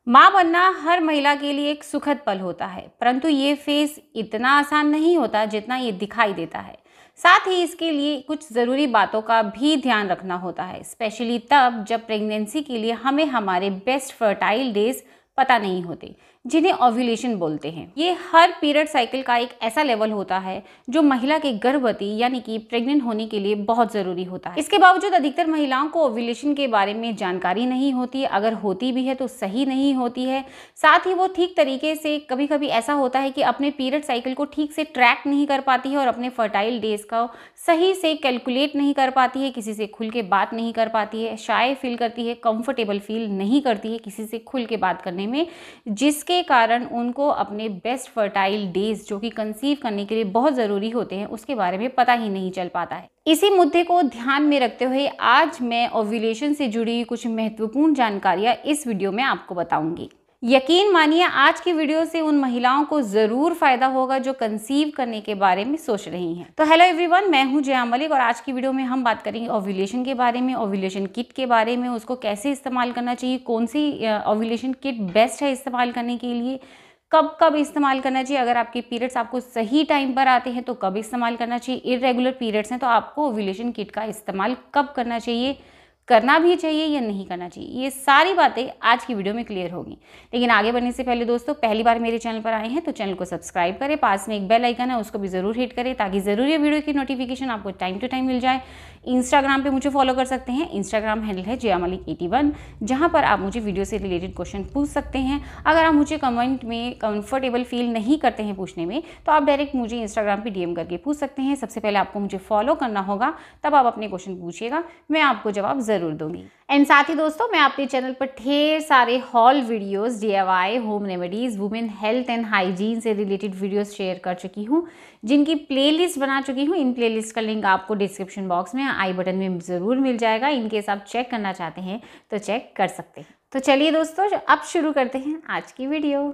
माँ बनना हर महिला के लिए एक सुखद पल होता है, परंतु ये फेज इतना आसान नहीं होता जितना ये दिखाई देता है। साथ ही इसके लिए कुछ ज़रूरी बातों का भी ध्यान रखना होता है, स्पेशली तब जब प्रेगनेंसी के लिए हमें हमारे बेस्ट फर्टाइल डेज पता नहीं होते, जिन्हें ओव्यूलेशन बोलते हैं। ये हर पीरियड साइकिल का एक ऐसा लेवल होता है जो महिला के गर्भवती यानी कि प्रेग्नेंट होने के लिए बहुत ज़रूरी होता है। इसके बावजूद अधिकतर महिलाओं को ओव्यूलेशन के बारे में जानकारी नहीं होती, अगर होती भी है तो सही नहीं होती है। साथ ही वो ठीक तरीके से कभी कभी ऐसा होता है कि अपने पीरियड साइकिल को ठीक से ट्रैक नहीं कर पाती है और अपने फर्टाइल डेज का सही से कैलकुलेट नहीं कर पाती है, किसी से खुल के बात नहीं कर पाती है, शाय फील करती है, कंफर्टेबल फील नहीं करती है किसी से खुल के बात करने में, जिसके कारण उनको अपने बेस्ट फर्टाइल डेज जो कि कंसीव करने के लिए बहुत ज़रूरी होते हैं उसके बारे में पता ही नहीं चल पाता है। इसी मुद्दे को ध्यान में रखते हुए आज मैं ओव्यूलेशन से जुड़ी कुछ महत्वपूर्ण जानकारियां इस वीडियो में आपको बताऊंगी। यकीन मानिए आज की वीडियो से उन महिलाओं को जरूर फायदा होगा जो कंसीव करने के बारे में सोच रही हैं। तो हेलो एवरीवन, मैं हूं जया मलिक और आज की वीडियो में हम बात करेंगे ओव्यूलेशन के बारे में, ओव्यूलेशन किट के बारे में, उसको कैसे इस्तेमाल करना चाहिए, कौन सी ओव्यूलेशन किट बेस्ट है इस्तेमाल करने के लिए, कब कब इस्तेमाल करना चाहिए, अगर आपके पीरियड्स आपको सही टाइम पर आते हैं तो कब इस्तेमाल करना चाहिए, इरेगुलर पीरियड्स हैं तो आपको ओव्यूलेशन किट का इस्तेमाल कब करना चाहिए, करना भी चाहिए या नहीं करना चाहिए, ये सारी बातें आज की वीडियो में क्लियर होगी। लेकिन आगे बढ़ने से पहले दोस्तों, पहली बार मेरे चैनल पर आए हैं तो चैनल को सब्सक्राइब करें, पास में एक बेल आइकन है उसको भी ज़रूर हिट करें ताकि ज़रूरी वीडियो की नोटिफिकेशन आपको टाइम टू टाइम मिल जाए। इंस्टाग्राम पे मुझे फॉलो कर सकते हैं, इंस्टाग्राम हैंडल है jayamalik81, जहाँ पर आप मुझे वीडियो से रिलेटेड क्वेश्चन पूछ सकते हैं। अगर आप मुझे कमेंट में कंफर्टेबल फील नहीं करते हैं पूछने में तो आप डायरेक्ट मुझे इंस्टाग्राम पे डीएम करके पूछ सकते हैं। सबसे पहले आपको मुझे फॉलो करना होगा, तब आप अपने क्वेश्चन पूछिएगा, मैं आपको जवाब ज़रूर दूंगी। एंड साथ ही दोस्तों, मैं अपने चैनल पर ढेर सारे hall videos, DIY, home remedies, women health and hygiene से रिलेटेड वीडियोस शेयर कर चुकी हूँ, जिनकी प्लेलिस्ट बना चुकी हूँ। इन प्लेलिस्ट का लिंक आपको डिस्क्रिप्शन बॉक्स में आई बटन में ज़रूर मिल जाएगा। इनकेस आप चेक करना चाहते हैं तो चेक कर सकते हैं। तो चलिए दोस्तों, अब शुरू करते हैं आज की वीडियो।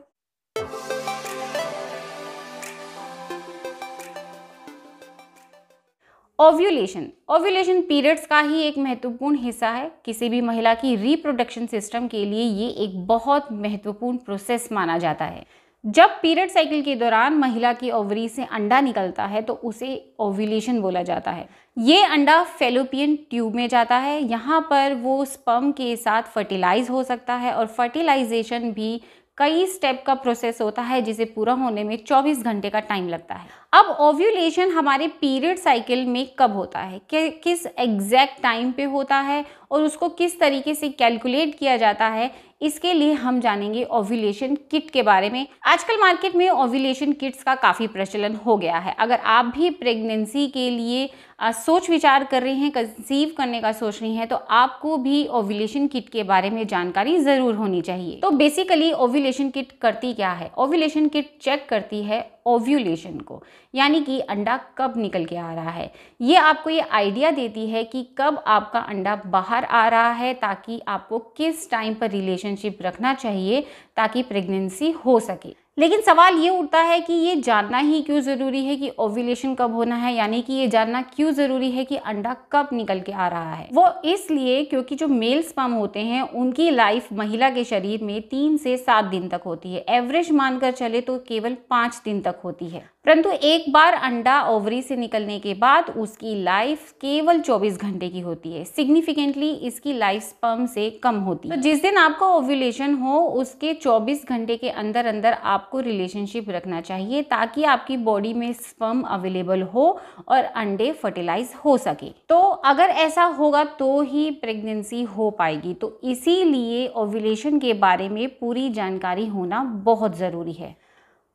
ओव्यूलेशन पीरियड्स का ही एक महत्वपूर्ण हिस्सा है। किसी भी महिला की रिप्रोडक्शन सिस्टम के लिए ये एक बहुत महत्वपूर्ण प्रोसेस माना जाता है। जब पीरियड साइकिल के दौरान महिला की ओवरी से अंडा निकलता है तो उसे ओव्यूलेशन बोला जाता है। ये अंडा फैलोपियन ट्यूब में जाता है, यहाँ पर वो स्पर्म के साथ फर्टिलाइज हो सकता है और फर्टिलाइजेशन भी कई स्टेप का प्रोसेस होता है जिसे पूरा होने में 24 घंटे का टाइम लगता है। अब ओव्यूलेशन हमारे पीरियड साइकिल में कब होता है, किस एग्जैक्ट टाइम पे होता है और उसको किस तरीके से कैलकुलेट किया जाता है, इसके लिए हम जानेंगे ओव्यूलेशन किट के बारे में। आजकल मार्केट में ओव्यूलेशन किट्स का काफ़ी प्रचलन हो गया है। अगर आप भी प्रेगनेंसी के लिए सोच विचार कर रहे हैं, कंसीव करने का सोच रही हैं, तो आपको भी ओव्यूलेशन किट के बारे में जानकारी ज़रूर होनी चाहिए। तो बेसिकली ओव्यूलेशन किट करती क्या है? ओव्यूलेशन किट चेक करती है ओव्यूलेशन को, यानी कि अंडा कब निकल के आ रहा है। ये आपको ये आइडिया देती है कि कब आपका अंडा बाहर आ रहा है, ताकि आपको किस टाइम पर रिलेशनशिप रखना चाहिए ताकि प्रेगनेंसी हो सके। लेकिन सवाल ये उठता है कि ये जानना ही क्यों ज़रूरी है कि ओव्यूलेशन कब होना है, यानी कि ये जानना क्यों ज़रूरी है कि अंडा कब निकल के आ रहा है। वो इसलिए क्योंकि जो मेल स्पर्म होते हैं उनकी लाइफ महिला के शरीर में 3 से 7 दिन तक होती है। एवरेज मानकर चले तो केवल 5 दिन तक होती है, परंतु एक बार अंडा ओवरी से निकलने के बाद उसकी लाइफ केवल 24 घंटे की होती है। सिग्निफिकेंटली इसकी लाइफ स्पर्म से कम होती है। तो जिस दिन आपका ओव्यूलेशन हो उसके 24 घंटे के अंदर अंदर आपको रिलेशनशिप रखना चाहिए ताकि आपकी बॉडी में स्पर्म अवेलेबल हो और अंडे फर्टिलाइज हो सके। तो अगर ऐसा होगा तो ही प्रेगनेंसी हो पाएगी। तो इसीलिए ओव्यूलेशन के बारे में पूरी जानकारी होना बहुत ज़रूरी है।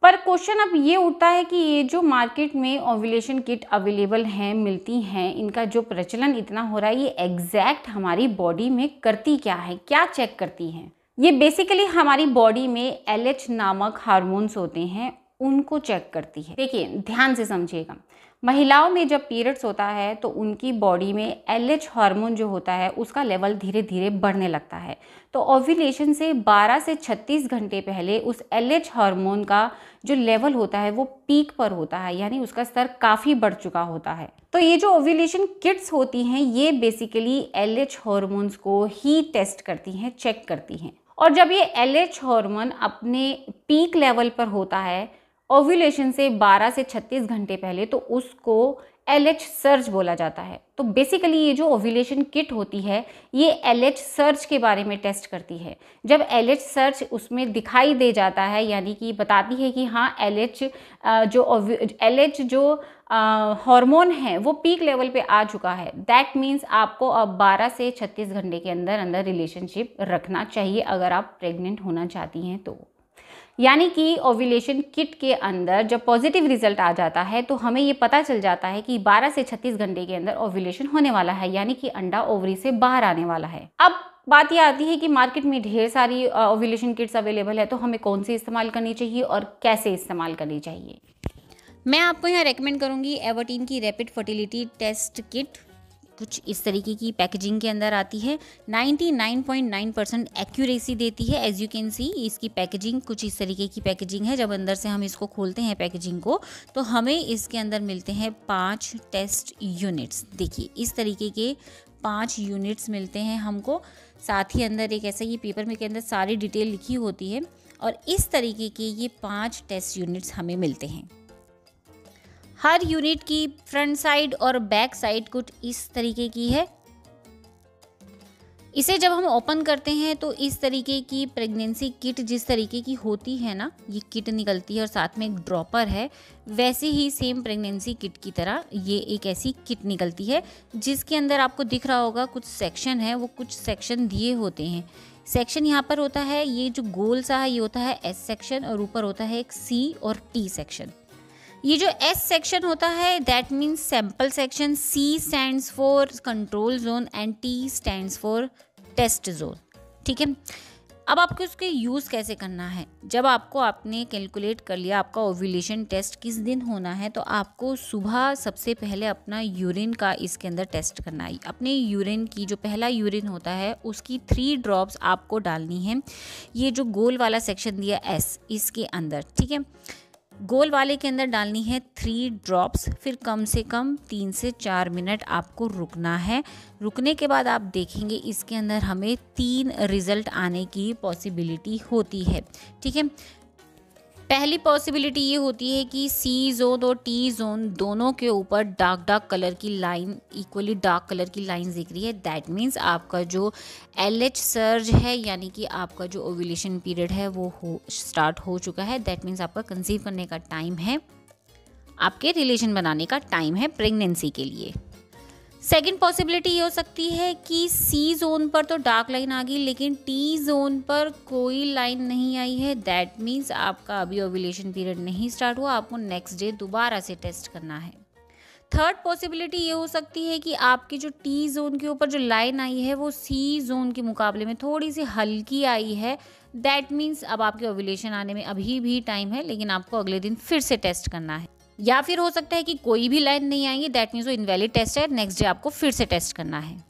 पर क्वेश्चन अब ये उठता है कि ये जो मार्केट में ओव्यूलेशन किट अवेलेबल हैं, मिलती हैं, इनका जो प्रचलन इतना हो रहा है, ये एग्जैक्ट हमारी बॉडी में करती क्या है, क्या चेक करती हैं? ये बेसिकली हमारी बॉडी में LH नामक हार्मोन्स होते हैं, उनको चेक करती है। देखिए ध्यान से समझिएगा, महिलाओं में जब पीरियड्स होता है तो उनकी बॉडी में LH हार्मोन जो होता है उसका लेवल धीरे धीरे बढ़ने लगता है। तो ओव्यूलेशन से 12 से 36 घंटे पहले उस LH हार्मोन का जो लेवल होता है वो पीक पर होता है, यानी उसका स्तर काफ़ी बढ़ चुका होता है। तो ये जो ओव्यूलेशन किट्स होती हैं ये बेसिकली LH हार्मोन्स को ही टेस्ट करती हैं, चेक करती हैं। और जब ये LH हार्मोन अपने पीक लेवल पर होता है ओव्यूलेशन से 12 से 36 घंटे पहले, तो उसको LH सर्ज बोला जाता है। तो बेसिकली ये जो ओव्यूलेशन किट होती है ये LH सर्ज के बारे में टेस्ट करती है। जब LH सर्ज उसमें दिखाई दे जाता है, यानी कि बताती है कि हाँ LH जो हार्मोन है वो पीक लेवल पे आ चुका है, दैट मीन्स आपको अब 12 से 36 घंटे के अंदर अंदर रिलेशनशिप रखना चाहिए अगर आप प्रेग्नेंट होना चाहती हैं तो। यानी कि ओव्यूलेशन किट के अंदर जब पॉजिटिव रिजल्ट आ जाता है तो हमें ये पता चल जाता है कि 12 से 36 घंटे के अंदर ओव्यूलेशन होने वाला है, यानी कि अंडा ओवरी से बाहर आने वाला है। अब बात ये आती है कि मार्केट में ढेर सारी ओव्यूलेशन किट्स अवेलेबल है, तो हमें कौन सी इस्तेमाल करनी चाहिए और कैसे इस्तेमाल करनी चाहिए। मैं आपको यहाँ रेकमेंड करूँगी एवर्टीन की रैपिड फर्टिलिटी टेस्ट किट। कुछ इस तरीके की पैकेजिंग के अंदर आती है, 99.9% एक्यूरेसी देती है। एज यू कैन सी इसकी पैकेजिंग कुछ इस तरीके की पैकेजिंग है। जब अंदर से हम इसको खोलते हैं पैकेजिंग को, तो हमें इसके अंदर मिलते हैं 5 टेस्ट यूनिट्स। देखिए इस तरीके के 5 यूनिट्स मिलते हैं हमको। साथ ही अंदर एक ऐसा ये पेपर में के अंदर सारी डिटेल लिखी होती है और इस तरीके के ये 5 टेस्ट यूनिट्स हमें मिलते हैं। हर यूनिट की फ्रंट साइड और बैक साइड कुछ इस तरीके की है। इसे जब हम ओपन करते हैं तो इस तरीके की प्रेगनेंसी किट जिस तरीके की होती है ना, ये किट निकलती है और साथ में एक ड्रॉपर है, वैसे ही सेम प्रेगनेंसी किट की तरह ये एक ऐसी किट निकलती है जिसके अंदर आपको दिख रहा होगा कुछ सेक्शन है, वो कुछ सेक्शन दिए होते हैं। सेक्शन यहाँ पर होता है, ये जो गोल सा है ये होता है S सेक्शन और ऊपर होता है एक C और T सेक्शन। ये जो S सेक्शन होता है that means sample section, C stands for control zone and T stands for test zone. ठीक है, अब आपको इसके यूज़ कैसे करना है। जब आपने कैलकुलेट कर लिया आपका ओव्यूलेशन टेस्ट किस दिन होना है, तो आपको सुबह सबसे पहले अपना यूरिन का इसके अंदर टेस्ट करना है। अपने यूरिन की जो पहला यूरिन होता है उसकी 3 ड्रॉप्स आपको डालनी है ये जो गोल वाला सेक्शन दिया S इसके अंदर। ठीक है, गोल वाले के अंदर डालनी है 3 ड्रॉप्स। फिर कम से कम 3 से 4 मिनट आपको रुकना है। रुकने के बाद आप देखेंगे इसके अंदर हमें 3 रिजल्ट आने की पॉसिबिलिटी होती है। ठीक है, पहली पॉसिबिलिटी ये होती है कि C जोन और T जोन दोनों के ऊपर डार्क कलर की लाइन, इक्वली डार्क कलर की लाइन दिख रही है। दैट मीन्स आपका जो LH सर्ज है, यानी कि आपका जो ओव्यूलेशन पीरियड है वो स्टार्ट हो चुका है। दैट मीन्स आपका कंसीव करने का टाइम है, आपके रिलेशन बनाने का टाइम है प्रेगनेंसी के लिए। सेकेंड पॉसिबिलिटी ये हो सकती है कि C जोन पर तो डार्क लाइन आ गई लेकिन T जोन पर कोई लाइन नहीं आई है। दैट मीन्स आपका अभी ओव्यूलेशन पीरियड नहीं स्टार्ट हुआ, आपको नेक्स्ट डे दोबारा से टेस्ट करना है। थर्ड पॉसिबिलिटी ये हो सकती है कि आपकी जो T जोन के ऊपर जो लाइन आई है वो C जोन के मुकाबले में थोड़ी सी हल्की आई है। दैट मीन्स अब आपके ओव्यूलेशन आने में अभी भी टाइम है, लेकिन आपको अगले दिन फिर से टेस्ट करना है। या फिर हो सकता है कि कोई भी लाइन नहीं आएगी, दैट मीन्स वो इनवैलिड टेस्ट है, नेक्स्ट डे आपको फिर से टेस्ट करना है।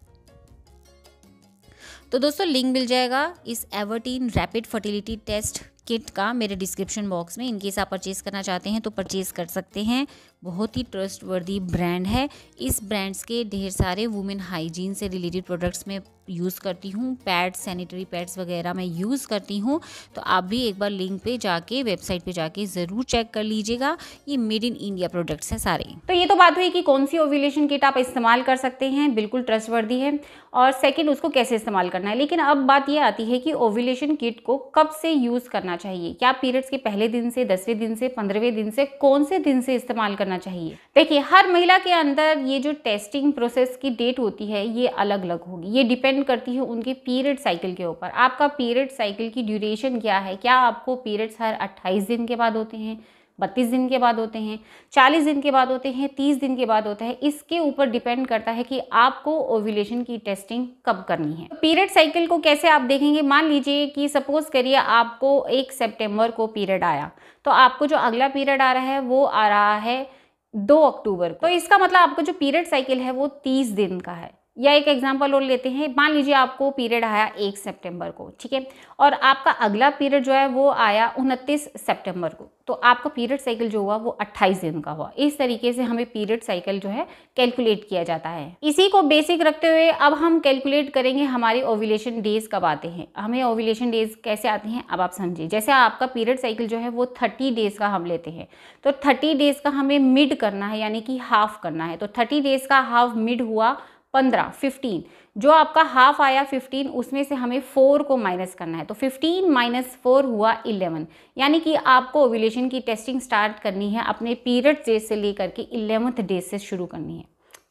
तो दोस्तों लिंक मिल जाएगा इस एवर्टीन रैपिड फर्टिलिटी टेस्ट किट का मेरे डिस्क्रिप्शन बॉक्स में। इनकेस आप परचेज़ करना चाहते हैं तो परचेज़ कर सकते हैं। बहुत ही ट्रस्टवर्दी ब्रांड है। इस ब्रांड्स के ढेर सारे वुमेन हाइजीन से रिलेटेड प्रोडक्ट्स में यूज़ करती हूँ, पैड्स, सैनिटरी पैड्स वगैरह मैं यूज़ करती हूँ। तो आप भी एक बार लिंक पे जाके, वेबसाइट पे जाके ज़रूर चेक कर लीजिएगा। ये मेड इन इंडिया प्रोडक्ट्स हैं सारे। तो ये तो बात हुई कि कौन सी ओव्यूलेशन किट आप इस्तेमाल कर सकते हैं, बिल्कुल ट्रस्टवर्दी है, और सेकेंड उसको कैसे इस्तेमाल करना है। लेकिन अब बात ये आती है कि ओव्यूलेशन किट को कब से यूज़ करना चाहिए। क्या पीरियड्स के पहले दिन से, 10वें दिन से, 15वें दिन से, कौन से दिन से इस्तेमाल करना चाहिए। देखिए हर महिला के अंदर ये जो टेस्टिंग प्रोसेस की डेट होती है ये अलग अलग होगी। ये डिपेंड करती है उनके पीरियड साइकिल के ऊपर। आपका पीरियड साइकिल की ड्यूरेशन क्या है, क्या आपको पीरियड्स हर 28 दिन के बाद होते हैं, 32 दिन के बाद होते हैं, 40 दिन के बाद होते हैं, 30 दिन के बाद होता है। इसके ऊपर डिपेंड करता है कि आपको ओव्यूलेशन की टेस्टिंग कब करनी है। पीरियड साइकिल को कैसे आप देखेंगे, मान लीजिए कि सपोज करिए आपको 1 सितंबर को पीरियड आया, तो आपको जो अगला पीरियड आ रहा है वो आ रहा है 2 अक्टूबर को। तो इसका मतलब आपका जो पीरियड साइकिल है वो 30 दिन का है। या एक एग्जांपल और लेते हैं, मान लीजिए आपको पीरियड आया 1 सितंबर को, ठीक है, और आपका अगला पीरियड जो है वो आया 29 सितंबर को, तो आपका पीरियड साइकिल जो हुआ वो 28 दिन का हुआ। इस तरीके से हमें पीरियड साइकिल जो है कैलकुलेट किया जाता है। इसी को बेसिक रखते हुए अब हम कैलकुलेट करेंगे हमारी ओव्यूलेशन डेज कब आते हैं। हमें ओव्यूलेशन डेज कैसे आते हैं अब आप समझिए। जैसे आपका पीरियड साइकिल जो है वो 30 डेज का हम लेते हैं, तो 30 डेज का हमें मिड करना है, यानी कि हाफ करना है। तो 30 डेज का हाफ मिड हुआ 15 जो आपका हाफ आया 15, उसमें से हमें 4 को माइनस करना है, तो 15 माइनस 4 हुआ 11, यानी कि आपको ओव्यूलेशन की टेस्टिंग स्टार्ट करनी है अपने पीरियड डेज से लेकर के 11th डेज से शुरू करनी है।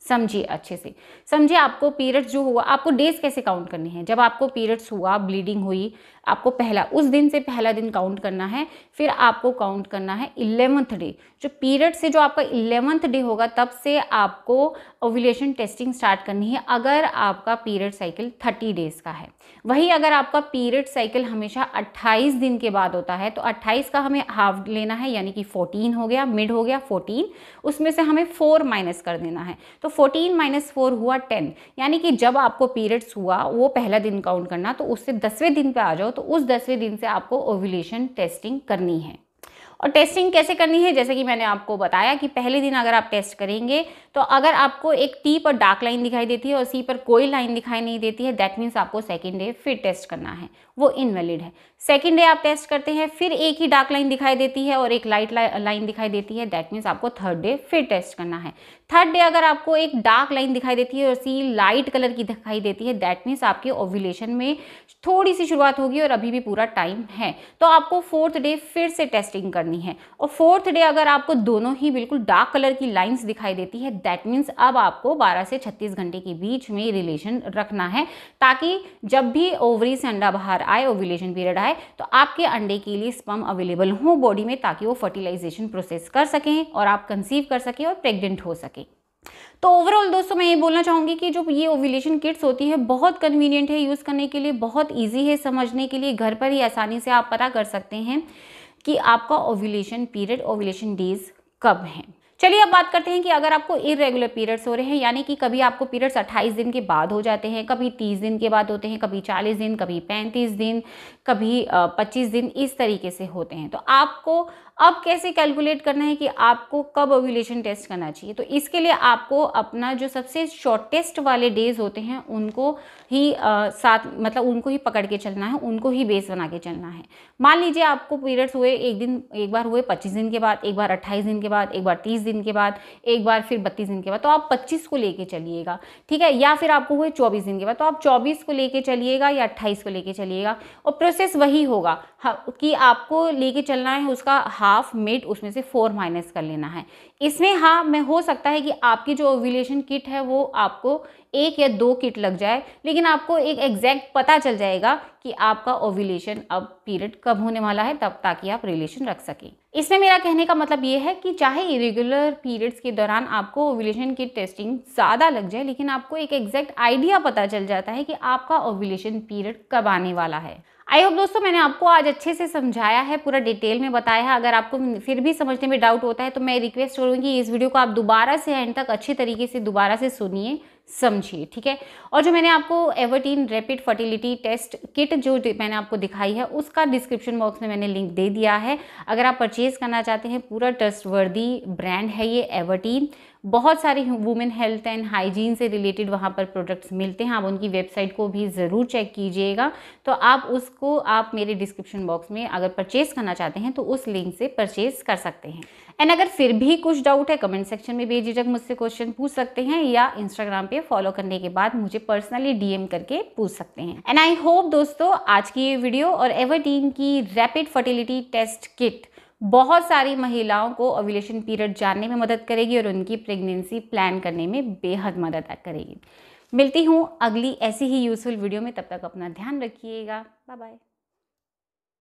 समझिए अच्छे से, समझिए आपको पीरियड्स जो हुआ, आपको डेज कैसे काउंट करने हैं। जब आपको पीरियड्स हुआ, ब्लीडिंग हुई, आपको उस दिन से पहला दिन काउंट करना है, फिर आपको काउंट करना है 11th डे। जो पीरियड से जो आपका 11th डे होगा तब से आपको ओव्यूलेशन टेस्टिंग स्टार्ट करनी है, अगर आपका पीरियड साइकिल 30 डेज का है। वही अगर आपका पीरियड साइकिल हमेशा 28 दिन के बाद होता है, तो 28 का हमें हाफ लेना है, यानी कि 14 हो गया, मिड हो गया 14, उसमें से हमें 4 माइनस कर देना है, तो 14 माइनस 4 हुआ 10, यानी कि जब आपको पीरियड्स हुआ वो पहला दिन काउंट करना, तो उससे 10वें दिन पे आ जाओ, तो उस 10वें दिन से आपको ओव्यूलेशन टेस्टिंग करनी है। और टेस्टिंग कैसे करनी है, जैसे कि मैंने आपको बताया कि पहले दिन अगर आप टेस्ट करेंगे तो अगर आपको एक टी पर डार्क लाइन दिखाई देती है और सी पर कोई लाइन दिखाई नहीं देती है, दैट मीन्स आपको सेकेंड डे फिर टेस्ट करना है, वो इनवैलिड है। सेकेंड डे आप टेस्ट करते हैं, फिर एक ही डार्क लाइन दिखाई देती है और एक लाइट लाइन दिखाई देती है, दैट मीन्स आपको थर्ड डे फिर टेस्ट करना है। थर्ड डे अगर आपको एक डार्क लाइन दिखाई देती है और सी लाइट कलर की दिखाई देती है, दैट मीन्स आपके ओव्यूलेशन में थोड़ी सी शुरुआत होगी और अभी भी पूरा टाइम है, तो आपको फोर्थ डे फिर से टेस्टिंग करनी है। और फोर्थ डे अगर आपको दोनों ही बिल्कुल डार्क कलर की लाइंस दिखाई देती है, दैट मीन्स अब आपको 12 से 36 घंटे के बीच में रिलेशन रखना है, ताकि जब भी ओवरी से अंडा बाहर आए, ओव्यूलेशन पीरियड आए, तो आपके अंडे के लिए स्पर्म अवेलेबल हो बॉडी में, ताकि वो फर्टिलाइजेशन प्रोसेस कर सकें और आप कंसीव कर सकें और प्रेग्नेंट हो सके। तो ओवरऑल दोस्तों मैं ये बोलना चाहूँगी कि जो ये ओव्यूलेशन किट्स होती है बहुत कन्वीनियंट है यूज़ करने के लिए, बहुत ईजी है समझने के लिए, घर पर ही आसानी से आप पता कर सकते हैं कि आपका ओव्यूलेशन पीरियड, ओव्यूलेशन डेज कब हैं। चलिए अब बात करते हैं कि अगर आपको इरेगुलर पीरियड्स हो रहे हैं, यानी कि कभी आपको पीरियड्स 28 दिन के बाद हो जाते हैं, कभी 30 दिन के बाद होते हैं, कभी 40 दिन, कभी 35 दिन, कभी 25 दिन, इस तरीके से होते हैं, तो आपको अब कैसे कैलकुलेट करना है कि आपको कब ओव्यूलेशन टेस्ट करना चाहिए। तो इसके लिए आपको अपना जो सबसे शॉर्टेस्ट वाले डेज होते हैं उनको ही उनको ही पकड़ के चलना है, उनको ही बेस बना के चलना है। मान लीजिए आपको पीरियड्स हुए एक बार हुए 25 दिन के बाद, एक बार 28 दिन के बाद, एक बार 30 दिन के बाद, एक बार फिर 32 दिन के बाद, तो आप 25 को लेके चलिएगा, ठीक है। या फिर आपको हुए 24 दिन के बाद, तो आप 24 को लेके चलिएगा या 28 को लेके चलिएगा, और प्रोसेस वही होगा कि आपको लेके चलना है उसका हाफ मिड, उसमें से 4 माइनस कर लेना है। इसमें हाँ में हो सकता है कि आपकी जो ओव्यूलेशन किट है वो आपको 1 या 2 किट लग जाए, लेकिन आपको एक एग्जैक्ट पता चल जाएगा कि आपका ओव्यूलेशन अब पीरियड कब होने वाला है, तब ताकि आप रिलेशन रख सकें। इसमें मेरा कहने का मतलब ये है कि चाहे इरेगुलर पीरियड्स के दौरान आपको ओव्यूलेशन की टेस्टिंग ज़्यादा लग जाए, लेकिन आपको एक एग्जैक्ट आइडिया पता चल जाता है कि आपका ओव्यूलेशन पीरियड कब आने वाला है। आई होप दोस्तों मैंने आपको आज अच्छे से समझाया है, पूरा डिटेल में बताया है। अगर आपको फिर भी समझने में डाउट होता है तो मैं रिक्वेस्ट करूँगी कि इस वीडियो को आप दोबारा से एंड तक अच्छे तरीके से दोबारा से सुनिए, समझिए, ठीक है। और जो मैंने आपको एवर्टीन रैपिड फर्टिलिटी टेस्ट किट जो मैंने आपको दिखाई है, उसका डिस्क्रिप्शन बॉक्स में मैंने लिंक दे दिया है। अगर आप परचेज करना चाहते हैं, पूरा ट्रस्टवर्दी ब्रांड है ये एवर्टीन, बहुत सारे वुमेन हेल्थ एंड हाइजीन से रिलेटेड वहाँ पर प्रोडक्ट्स मिलते हैं। आप उनकी वेबसाइट को भी ज़रूर चेक कीजिएगा, तो आप मेरे डिस्क्रिप्शन बॉक्स में अगर परचेज करना चाहते हैं तो उस लिंक से परचेज कर सकते हैं। एंड अगर फिर भी कुछ डाउट है, कमेंट सेक्शन में बेझिझक मुझसे क्वेश्चन पूछ सकते हैं, या इंस्टाग्राम पे फॉलो करने के बाद मुझे पर्सनली डीएम करके पूछ सकते हैं। एंड आई होप दोस्तों आज की ये वीडियो और एवर्टीन की रैपिड फर्टिलिटी टेस्ट किट बहुत सारी महिलाओं को ओव्यूलेशन पीरियड जानने में मदद करेगी और उनकी प्रेगनेंसी प्लान करने में बेहद मदद करेगी। मिलती हूँ अगली ऐसी ही यूजफुल वीडियो में, तब तक अपना ध्यान रखिएगा। Bye bye.